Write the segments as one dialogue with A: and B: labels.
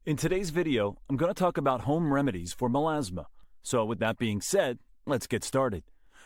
A: In today's video, I'm going to talk about home remedies for melasma. So with that being said, let's get started.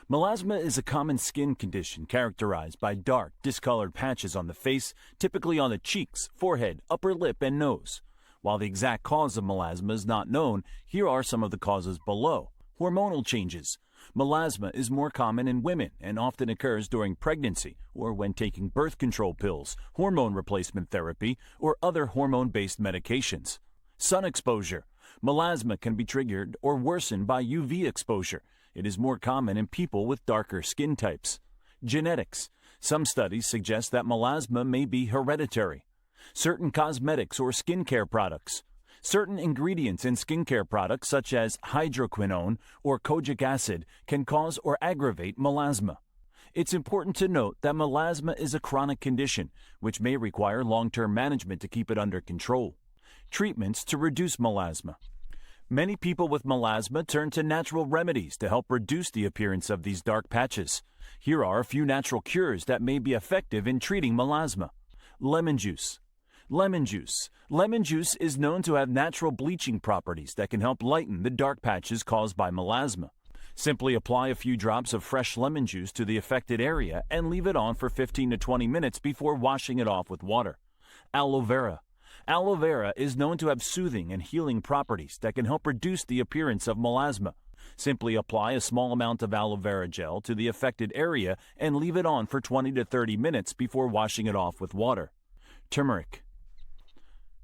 A: Melasma is a common skin condition characterized by dark, discolored patches on the face, typically on the cheeks, forehead, upper lip, and nose. While the exact cause of melasma is not known, here are some of the causes below. Hormonal changes. Melasma is more common in women and often occurs during pregnancy or when taking birth control pills, hormone replacement therapy, or other hormone-based medications. Sun exposure. Melasma can be triggered or worsened by UV exposure. It is more common in people with darker skin types. Genetics. Some studies suggest that melasma may be hereditary. Certain cosmetics or skincare products. Certain ingredients in skincare products such as hydroquinone or kojic acid can cause or aggravate melasma. It's important to note that melasma is a chronic condition, which may require long-term management to keep it under control. Treatments to reduce melasma. Many people with melasma turn to natural remedies to help reduce the appearance of these dark patches. Here are a few natural cures that may be effective in treating melasma. Lemon juice. Lemon juice. Lemon juice is known to have natural bleaching properties that can help lighten the dark patches caused by melasma. Simply apply a few drops of fresh lemon juice to the affected area and leave it on for 15 to 20 minutes before washing it off with water. Aloe vera. Aloe vera is known to have soothing and healing properties that can help reduce the appearance of melasma. Simply apply a small amount of aloe vera gel to the affected area and leave it on for 20 to 30 minutes before washing it off with water. Turmeric.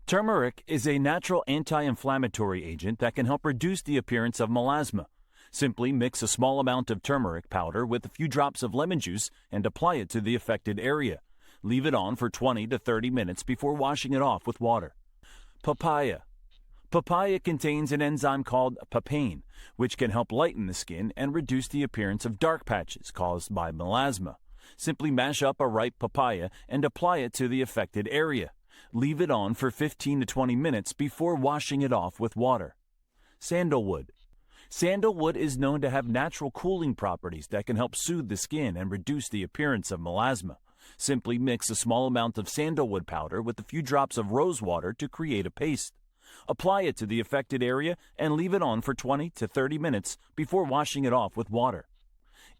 A: Turmeric is a natural anti-inflammatory agent that can help reduce the appearance of melasma. Simply mix a small amount of turmeric powder with a few drops of lemon juice and apply it to the affected area. Leave it on for 20 to 30 minutes before washing it off with water. Papaya. Papaya contains an enzyme called papain, which can help lighten the skin and reduce the appearance of dark patches caused by melasma. Simply mash up a ripe papaya and apply it to the affected area. Leave it on for 15 to 20 minutes before washing it off with water. Sandalwood. Sandalwood is known to have natural cooling properties that can help soothe the skin and reduce the appearance of melasma. Simply mix a small amount of sandalwood powder with a few drops of rose water to create a paste. Apply it to the affected area and leave it on for 20 to 30 minutes before washing it off with water.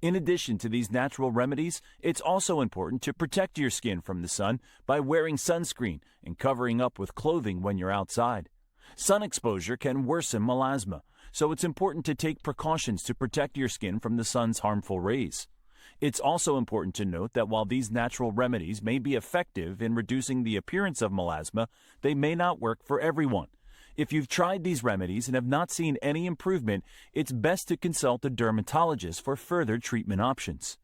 A: In addition to these natural remedies, it's also important to protect your skin from the sun by wearing sunscreen and covering up with clothing when you're outside. Sun exposure can worsen melasma, so it's important to take precautions to protect your skin from the sun's harmful rays. It's also important to note that while these natural remedies may be effective in reducing the appearance of melasma, they may not work for everyone. If you've tried these remedies and have not seen any improvement, it's best to consult a dermatologist for further treatment options.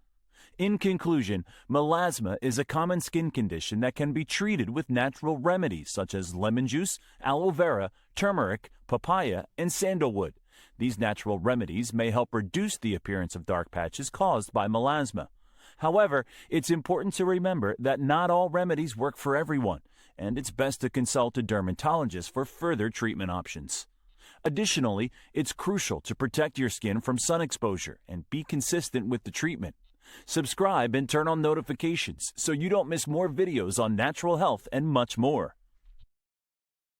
A: In conclusion, melasma is a common skin condition that can be treated with natural remedies such as lemon juice, aloe vera, turmeric, papaya, and sandalwood. These natural remedies may help reduce the appearance of dark patches caused by melasma. However, it's important to remember that not all remedies work for everyone, and it's best to consult a dermatologist for further treatment options. Additionally, it's crucial to protect your skin from sun exposure and be consistent with the treatment. Subscribe and turn on notifications so you don't miss more videos on natural health and much more.